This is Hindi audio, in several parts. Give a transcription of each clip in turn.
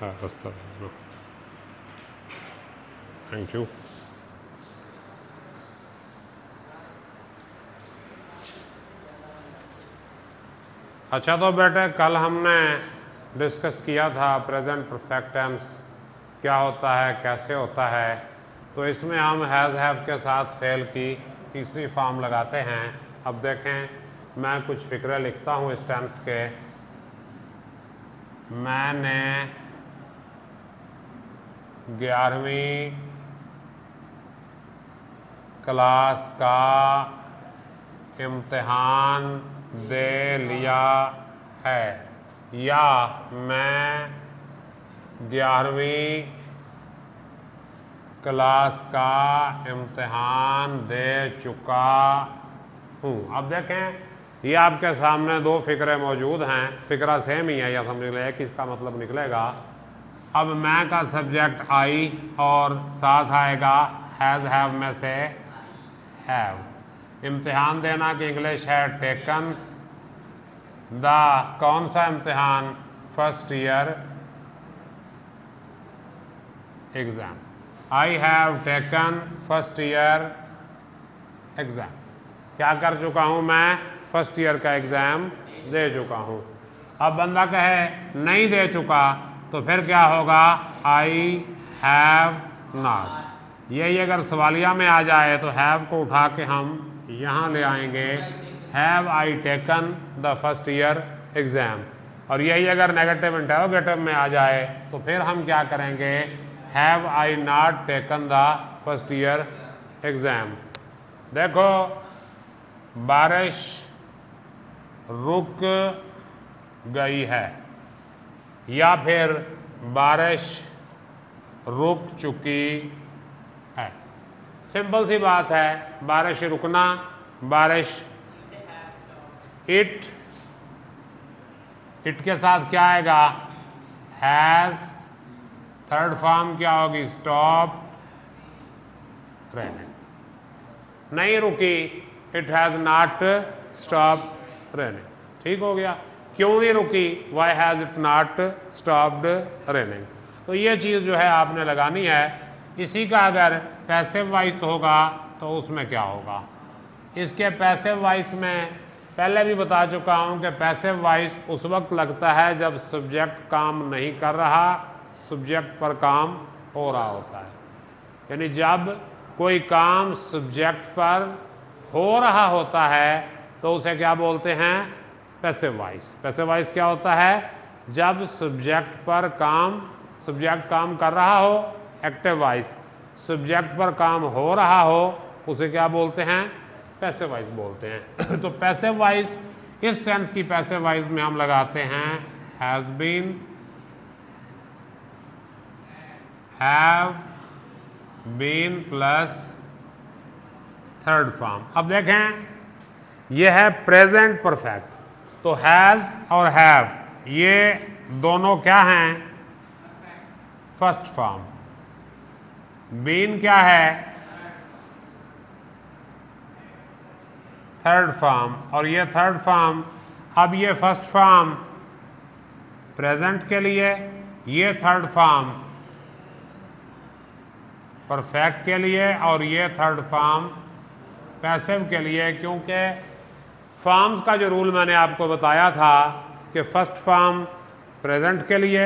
रास्ता। Thank you. अच्छा, तो बेटे कल हमने डिस्कस किया था प्रेजेंट परफेक्ट टेंस क्या होता है, कैसे होता है। तो इसमें हम हैज़ हैव के साथ फेल की तीसरी फॉर्म लगाते हैं। अब देखें, मैं कुछ फिक्रे लिखता हूँ इस टेंस के। मैंने 11वीं क्लास का इम्तिहान दे लिया है, या मैं 11वीं क्लास का इम्तिहान दे चुका हूँ। अब देखें, ये आपके सामने दो फिक्रे मौजूद हैं। फिक्रा सेम ही है, या समझ लें कि इसका मतलब निकलेगा। अब मैं का सब्जेक्ट आई और साथ आएगा हैज़ हैव में से हैव। इम्तिहान देना की इंग्लिश है टेकन। द कौन सा इम्तिहान? First year exam. I have taken first year exam. क्या कर चुका हूं मैं? फर्स्ट ईयर का एग्जाम दे चुका हूं। अब बंदा कहे नहीं दे चुका, तो फिर क्या होगा? I have not. यही अगर सवालिया में आ जाए तो हैव को उठा के हम यहां ले आएंगे, have I taken the first year exam. और यही अगर नेगेटिव इंटरोगेटिव में आ जाए तो फिर हम क्या करेंगे? Have I not taken the first year exam. देखो, बारिश रुक गई है, या फिर बारिश रुक चुकी है। सिंपल सी बात है, बारिश रुकना, बारिश इट के साथ क्या आएगा? हैज। थर्ड फॉर्म क्या होगी? Stop raining. नहीं रुकी, it has not stop raining. ठीक हो गया। क्यों नहीं रुकी? Why has it not stopped raining. तो ये चीज़ जो है आपने लगानी है। इसी का अगर पैसिव वॉइस होगा तो उसमें क्या होगा? इसके पैसिव वॉइस में पहले भी बता चुका हूं कि पैसिव वॉइस उस वक्त लगता है जब सब्जेक्ट काम नहीं कर रहा, सब्जेक्ट पर काम हो रहा होता है। यानी जब कोई काम सब्जेक्ट पर हो रहा होता है तो उसे क्या बोलते हैं? Passive voice. पैसिव वॉइस क्या होता है? जब सब्जेक्ट पर काम, सब्जेक्ट काम कर रहा हो। एक्टिव वॉइस, सब्जेक्ट पर काम हो रहा हो, उसे क्या बोलते हैं? पैसिव वॉइस बोलते हैं। तो पैसिव वॉइस, इस टेंस की पैसिव वॉइस में हम लगाते हैं has been, have been plus third form. अब देखें, यह है प्रेजेंट परफेक्ट। तो हैज और हैव ये दोनों क्या हैं? First form. बीन क्या है? Third form. और ये थर्ड फॉर्म। अब ये फर्स्ट फॉर्म प्रेजेंट के लिए, ये थर्ड फॉर्म परफेक्ट के लिए, और ये थर्ड फॉर्म पैसिव के लिए। क्योंकि फॉर्म्स का जो रूल मैंने आपको बताया था कि फर्स्ट फॉर्म प्रेजेंट के लिए,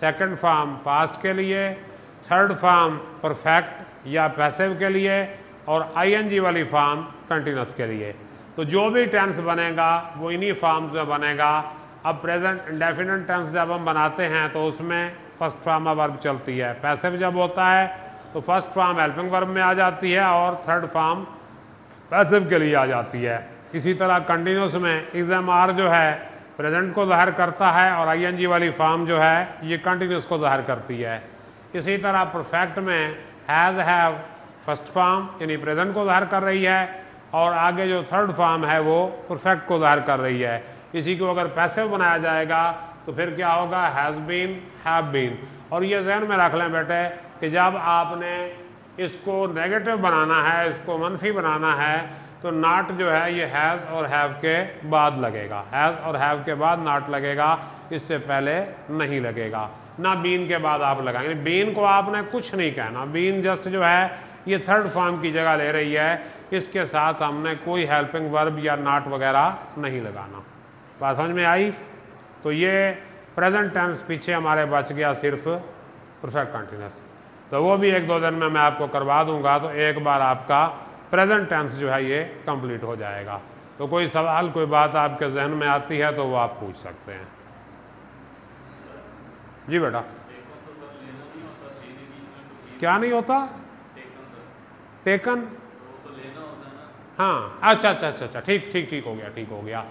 सेकंड फॉर्म पास्ट के लिए, थर्ड फॉर्म परफेक्ट या पैसिव के लिए, और आईएनजी वाली फॉर्म कंटिन्यूस के लिए। तो जो भी टेंस बनेगा वो इन्हीं फॉर्म्स में बनेगा। अब प्रेजेंट इंडेफिनिट टेंस जब हम बनाते हैं तो उसमें फर्स्ट फॉर्म वर्ब चलती है। पैसिव जब होता है तो फर्स्ट फॉर्म हेल्पिंग वर्ब में आ जाती है और थर्ड फॉर्म पैसिव के लिए आ जाती है। इसी तरह कंटिन्यूस में इज़म आर जो है प्रेजेंट को ज़ाहिर करता है और आईएनजी वाली फॉर्म जो है ये कंटिन्यूस को ज़ाहिर करती है। इसी तरह परफेक्ट में हैज़ हैव फर्स्ट फॉर्म यानी प्रेजेंट को ज़ाहिर कर रही है और आगे जो थर्ड फॉर्म है वो परफेक्ट को ज़ाहिर कर रही है। इसी को अगर पैसिव बनाया जाएगा तो फिर क्या होगा? Has been, have been. और ये ज़हन में रख लें बेटे कि जब आपने इसको नेगेटिव बनाना है, इसको मनफी बनाना है, तो नॉट जो है ये हैज़ और हैव के बाद लगेगा। हैज़ और हैव के बाद नॉट लगेगा। इससे पहले नहीं लगेगा, ना बीन के बाद आप लगाएंगे। बीन को आपने कुछ नहीं कहना, बीन जस्ट जो है ये थर्ड फॉर्म की जगह ले रही है, इसके साथ हमने कोई हेल्पिंग वर्ब या नॉट वगैरह नहीं लगाना। बात समझ में आई? तो ये प्रेजेंट टेंस पीछे हमारे बच गया सिर्फ परफेक्ट कंटिन्यूअस, तो वो भी 1-2 दिन में मैं आपको करवा दूंगा, तो एक बार आपका प्रेजेंट टेंस जो है ये कंप्लीट हो जाएगा। तो कोई सवाल, कोई बात आपके जहन में आती है तो वो आप पूछ सकते हैं। जी बेटा, क्या नहीं होता? टेकन, हाँ, अच्छा, ठीक हो गया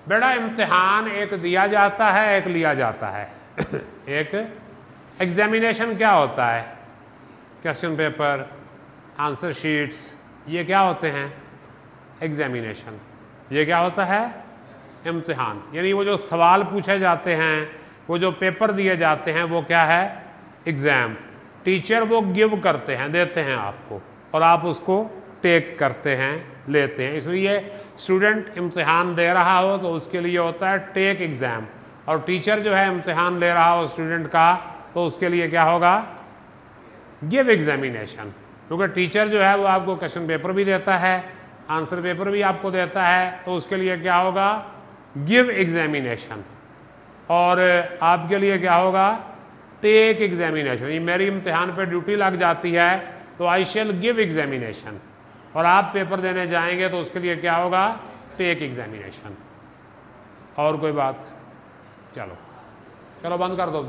बेटा। इम्तिहान एक दिया जाता है, एक लिया जाता है। एक एग्जामिनेशन क्या होता है? क्वेश्चन पेपर, आंसर शीट्स, ये क्या होते हैं? एग्जामिनेशन। ये क्या होता है? इम्तिहान। यानी वो जो सवाल पूछे जाते हैं, वो जो पेपर दिए जाते हैं, वो क्या है? एग्जाम। टीचर वो गिव करते हैं, देते हैं आपको, और आप उसको टेक करते हैं, लेते हैं। इसलिए स्टूडेंट इम्तिहान दे रहा हो तो उसके लिए होता है टेक एग्जाम, और टीचर जो है इम्तिहान ले रहा हो स्टूडेंट का तो उसके लिए क्या होगा? Give examination. क्योंकि टीचर जो है वो आपको क्वेश्चन पेपर भी देता है, आंसर पेपर भी आपको देता है, तो उसके लिए क्या होगा? Give examination. और आपके लिए क्या होगा? Take examination. ये मेरी इम्तिहान पे ड्यूटी लग जाती है तो आई शेल गिव एग्जामिनेशन, और आप पेपर देने जाएंगे तो उसके लिए क्या होगा? Take examination. और कोई बात? चलो बंद कर दो।